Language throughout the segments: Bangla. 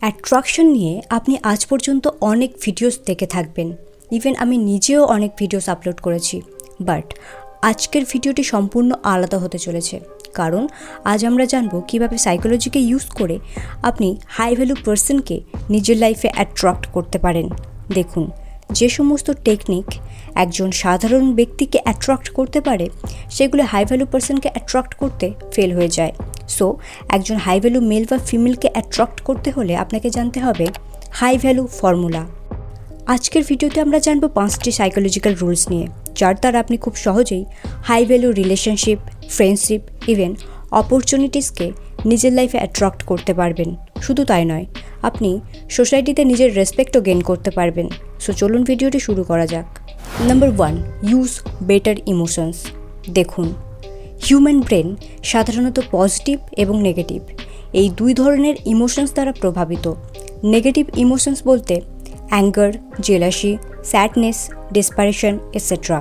অ্যাট্রাকশন নিয়ে আপনি আজ পর্যন্ত অনেক ভিডিওস দেখে থাকবেন, ইভেন আমি নিজেও অনেক ভিডিওস আপলোড করেছি। বাট আজকের ভিডিওটি সম্পূর্ণ আলাদা হতে চলেছে, কারণ আজ আমরা জানবো কীভাবে সাইকোলজিকে ইউজ করে আপনি হাই ভ্যালু পার্সনকে নিজের লাইফে অ্যাট্রাক্ট করতে পারেন। দেখুন, যে সমস্ত টেকনিক একজন সাধারণ ব্যক্তিকে অ্যাট্রাক্ট করতে পারে, সেগুলো হাই ভ্যালু পার্সনকে অ্যাট্রাক্ট করতে ফেল হয়ে যায়। সো একজন হাই ভ্যালু মেল বা ফিমেলকে অ্যাট্রাক্ট করতে হলে আপনাকে জানতে হবে হাই ভ্যালু ফর্মুলা। আজকের ভিডিওতে আমরা জানবো 5টি সাইকোলজিক্যাল রুলস নিয়ে, যার দ্বারা আপনি খুব সহজেই high value relationship, friendship, even অপরচুনিটিসকে নিজের লাইফে অ্যাট্রাক্ট করতে পারবেন। শুধু তাই নয়, আপনি সোসাইটিতে নিজের রেসপেক্টও গেইন করতে পারবেন। সো চলুন ভিডিওটি শুরু করা যাক। Number 1, use better emotions. দেখুন, হিউম্যান ব্রেন সাধারণত পজিটিভ এবং নেগেটিভ এই দুই ধরনের ইমোশনস দ্বারা প্রভাবিত। নেগেটিভ ইমোশনস বলতে anger, jealousy, sadness, desperation etcetera.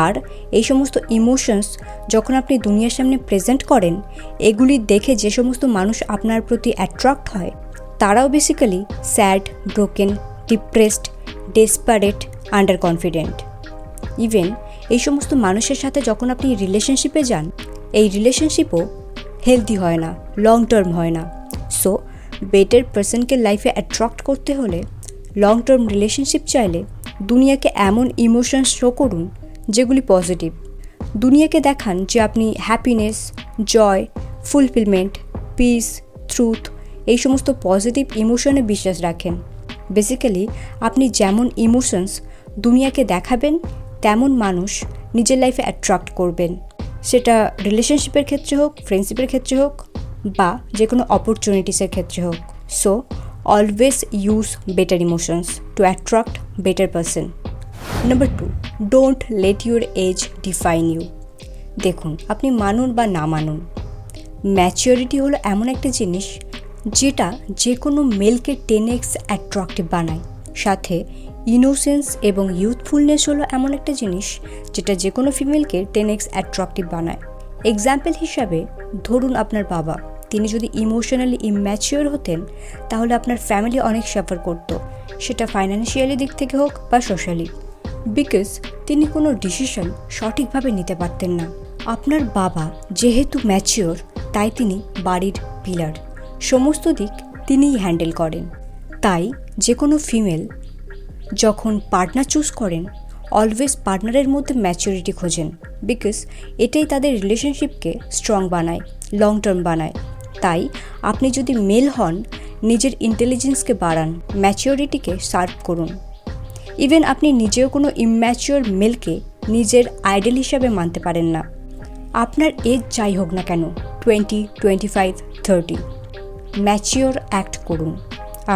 আর এই সমস্ত ইমোশনস যখন আপনি দুনিয়ার সামনে প্রেজেন্ট করেন, এগুলি দেখে যে সমস্ত মানুষ আপনার প্রতি অ্যাট্রাক্ট হয়, তারাও basically sad, broken, depressed, desperate, under confident. Even এই সমস্ত মানুষের সাথে যখন আপনি রিলেশনশিপে যান, এই রিলেশনশিপও হেলদি হয় না, লং টার্ম হয় না। সো বেটার পার্সনকে লাইফে অ্যাট্রাক্ট করতে হলে, লং টার্ম রিলেশনশিপ চাইলে দুনিয়াকে এমন ইমোশনস শো করুন যেগুলি পজিটিভ। দুনিয়াকে দেখান যে আপনি হ্যাপিনেস, জয়, ফুলফিলমেন্ট, পিস, ট্রুথ এই সমস্ত পজিটিভ ইমোশনে বিশ্বাস রাখেন। বেসিক্যালি আপনি যেমন ইমোশনস দুনিয়াকে দেখাবেন, তেমন মানুষ নিজের লাইফে অ্যাট্রাক্ট করবেন। সেটা রিলেশনশিপের ক্ষেত্রে হোক, ফ্রেন্ডশিপের ক্ষেত্রে হোক, বা যে কোনো অপরচুনিটিসের ক্ষেত্রে হোক। So always use better emotions to attract better person. Number 2, don't let your age define you. দেখুন, আপনি মানুন বা না মানুন, ম্যাচিওরিটি হলো এমন একটা জিনিস যেটা যে কোনো মেলকে 10x অ্যাট্রাক্টিভ বানায়। সাথে ইনোসেন্স এবং ইউথফুলনেস হলো এমন একটা জিনিস যেটা যে কোনো ফিমেলকে 10x অ্যাট্রাক্টিভ বানায়। এক্সাম্পল হিসাবে ধরুন, আপনার বাবা, তিনি যদি ইমোশনালি ইম্যাচিওর হতেন, তাহলে আপনার ফ্যামিলি অনেক সাফার করতো, সেটা ফাইন্যান্সিয়ালি দিক থেকে হোক বা সোশ্যালি, বিকজ তিনি কোনো ডিসিশন সঠিকভাবে নিতে পারতেন না। আপনার বাবা যেহেতু ম্যাচিওর, তাই তিনি বাড়ির পিলার, সমস্ত দিক তিনিই হ্যান্ডেল করেন। তাই যে কোনো ফিমেল যখন পার্টনার চুজ করেন, অলওয়েজ পার্টনারের মধ্যে ম্যাচিওরিটি খোঁজেন, বিকজ এটাই তাদের রিলেশনশিপকে স্ট্রং বানায়, লং টার্ম বানায়। তাই আপনি যদি মেল হন, নিজের ইন্টেলিজেন্সকে বাড়ান, ম্যাচিওরিটিকে শার্প করুন। ইভেন আপনি নিজেও কোনো ইম্যাচিওর মেলকে নিজের আইডল হিসাবে মানতে পারেন না। আপনার এজ যাই হোক না কেন, 20, 25, 30, ম্যাচিওর অ্যাক্ট করুন।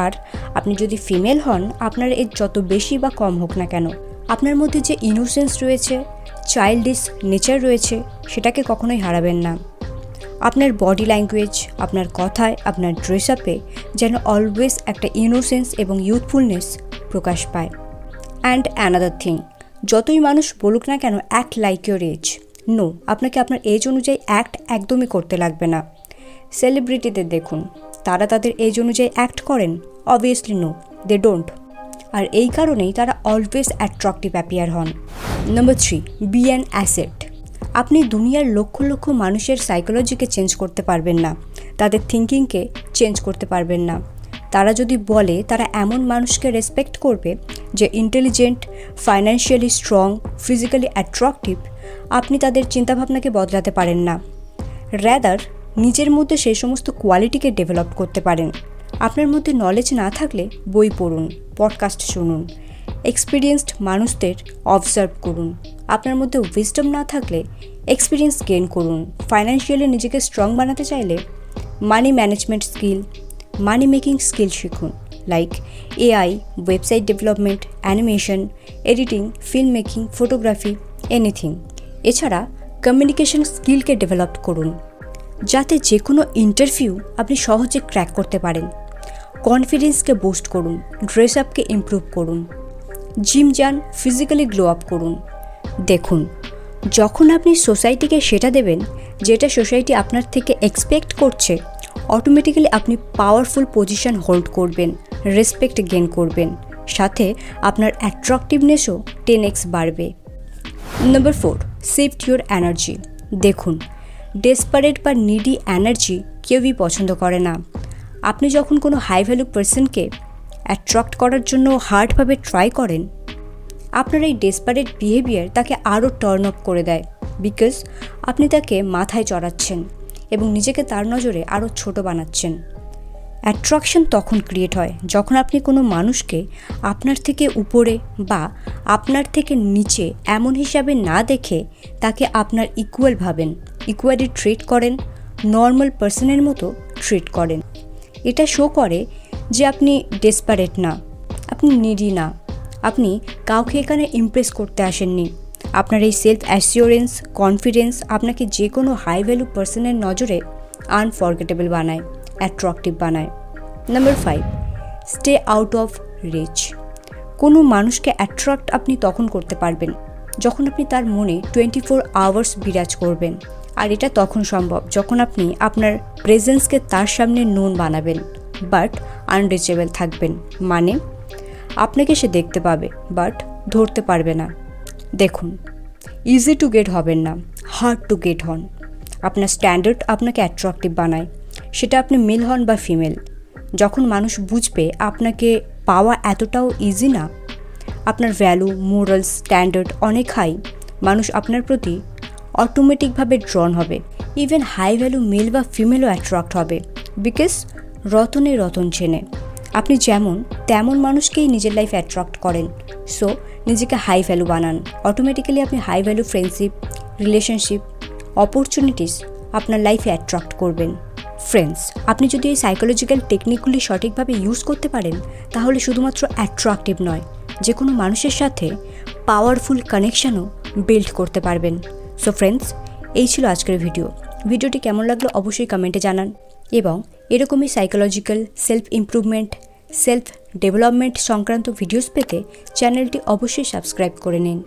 আর আপনি যদি ফিমেল হন, আপনার এজ যত বেশি বা কম হোক না কেন, আপনার মধ্যে যে ইনোসেন্স রয়েছে, চাইল্ডিশ নেচার রয়েছে, সেটাকে কখনোই হারাবেন না। আপনার বডি ল্যাঙ্গুয়েজ, আপনার কথায়, আপনার ড্রেস আপে যেন অলওয়েজ একটা ইনোসেন্স এবং ইউথফুলনেস প্রকাশ পায়। অ্যান্ড অ্যানাদার থিং, যতই মানুষ বলুক না কেন act like your age, no, আপনাকে আপনার এজ অনুযায়ী অ্যাক্ট একদমই করতে লাগবে না। সেলিব্রিটিদের দেখুন, তারা তাদের এজ অনুযায়ী অ্যাক্ট করেন? Obviously no, they don't. আর এই কারণেই তারা অলওয়েজ অ্যাট্রাক্টিভ অ্যাপিয়ার হন। Number 3, be an asset. আপনি দুনিয়ার লক্ষ লক্ষ মানুষের সাইকোলজিকে চেঞ্জ করতে পারবেন না, তাদের থিঙ্কিংকে চেঞ্জ করতে পারবেন না। তারা যদি বলে তারা এমন মানুষকে রেসপেক্ট করবে যে intelligent, financially strong, physically attractive, আপনি তাদের চিন্তাভাবনাকে বদলাতে পারেন না। র্যাদার নিজের মধ্যে সেই সমস্ত কোয়ালিটিকে ডেভেলপ করতে পারেন। আপনার মধ্যে নলেজ না থাকলে বই পড়ুন, পডকাস্ট শুনুন, এক্সপিরিয়েন্সড মানুষদের অবজার্ভ করুন। আপনার মধ্যে উইজডম না থাকলে এক্সপিরিয়েন্স গেইন করুন। ফাইন্যান্সিয়ালি নিজেকে স্ট্রং বানাতে চাইলে money management skill, money making skill শিখুন, like AI, website development, animation, editing, film making, photography, anything. এছাড়া কমিউনিকেশন স্কিলকে ডেভেলপ করুন, যাতে যে কোনো ইন্টারভিউ আপনি সহজে ক্র্যাক করতে পারেন। কনফিডেন্সকে বুস্ট করুন, ড্রেস আপকে ইমপ্রুভ করুন, জিম যান, ফিজিক্যালি গ্লো আপ করুন। দেখুন, যখন আপনি সোসাইটিকে সেটা দেবেন যেটা সোসাইটি আপনার থেকে এক্সপেক্ট করছে, অটোমেটিক্যালি আপনি পাওয়ারফুল পজিশন হোল্ড করবেন, রেসপেক্ট গেইন করবেন, সাথে আপনার অ্যাট্রাকটিভনেসও 10x বাড়বে। Number 4, shift your energy. দেখুন, ডেসপারেট বা নিডি এনার্জি কেউই পছন্দ করে না। আপনি যখন কোনো হাই ভ্যালু পার্সনকে অ্যাট্রাক্ট করার জন্য হার্ডভাবে ট্রাই করেন, আপনার এই ডেসপারেট বিহেভিয়ার তাকে আরও টার্ন অফ করে দেয়, বিকজ আপনি তাকে মাথায় চড়াচ্ছেন এবং নিজেকে তার নজরে আরও ছোট বানাচ্ছেন। অ্যাট্রাকশন তখন ক্রিয়েট হয় যখন আপনি কোনো মানুষকে আপনার থেকে উপরে বা আপনার থেকে নিচে এমন হিসাবে না দেখে তাকে আপনার ইকুয়াল ভাবেন, ইকুয়ালি ট্রিট করেন, নর্মাল পার্সনের মতো ট্রিট করেন। এটা শো করে যে আপনি ডেসপারেট না, আপনি নিডি না, আপনি কাউকে এখানে ইমপ্রেস করতে আসেননি। আপনার এই সেলফ অ্যাসিওরেন্স, কনফিডেন্স আপনাকে যে কোনো হাই ভ্যালু পার্সনের নজরে আনফরগেটেবল বানায়, অ্যাট্রাকটিভ বানায়। Number 5, stay out of reach. কোনো মানুষকে অ্যাট্রাক্ট আপনি তখন করতে পারবেন যখন আপনি তার মনে 24 আওয়ার্স বিরাজ করবেন। আর এটা তখন সম্ভব যখন আপনি আপনার প্রেজেন্সকে তার সামনে নোন বানাবেন, বাট আনরিচেবল থাকবেন। মানে আপনাকে সে দেখতে পাবে বাট ধরতে পারবে না। দেখুন, ইজি টু গেট হবেন না, হার্ড টু গেট হন। আপনার স্ট্যান্ডার্ড আপনাকে অ্যাট্রাকটিভ বানায়, সেটা আপনি মেল হন বা ফিমেল। যখন মানুষ বুঝবে আপনাকে পাওয়া এতটাও ইজি না, আপনার ভ্যালু, মোরালস, স্ট্যান্ডার্ড অনেক হাই, মানুষ আপনার প্রতি অটোমেটিকভাবে ড্রন হবে। ইভেন হাই ভ্যালু মেল বা ফিমেলও অ্যাট্রাক্ট হবে, বিকজ রতনে রতন চেনে। আপনি যেমন তেমন মানুষকেই নিজের লাইফে অ্যাট্রাক্ট করেন। সো নিজেকে হাই ভ্যালু বানান, অটোমেটিক্যালি আপনি high value friendship, relationship, opportunities আপনার লাইফে অ্যাট্রাক্ট করবেন। ফ্রেন্ডস, আপনি যদি এই সাইকোলজিক্যাল টেকনিকগুলি সঠিকভাবে ইউজ করতে পারেন, তাহলে শুধুমাত্র অ্যাট্রাকটিভ নয়, যে কোনো মানুষের সাথে পাওয়ারফুল কানেকশানও বিল্ড করতে পারবেন। সো ফ্রেন্ডস, এই ছিল আজকের ভিডিওটি কেমন লাগলো অবশ্যই কমেন্টে জানান, এবং এরকমই psychological, self improvement, self development সংক্রান্ত ভিডিওস পেতে চ্যানেলটি অবশ্যই সাবস্ক্রাইব করে নিন।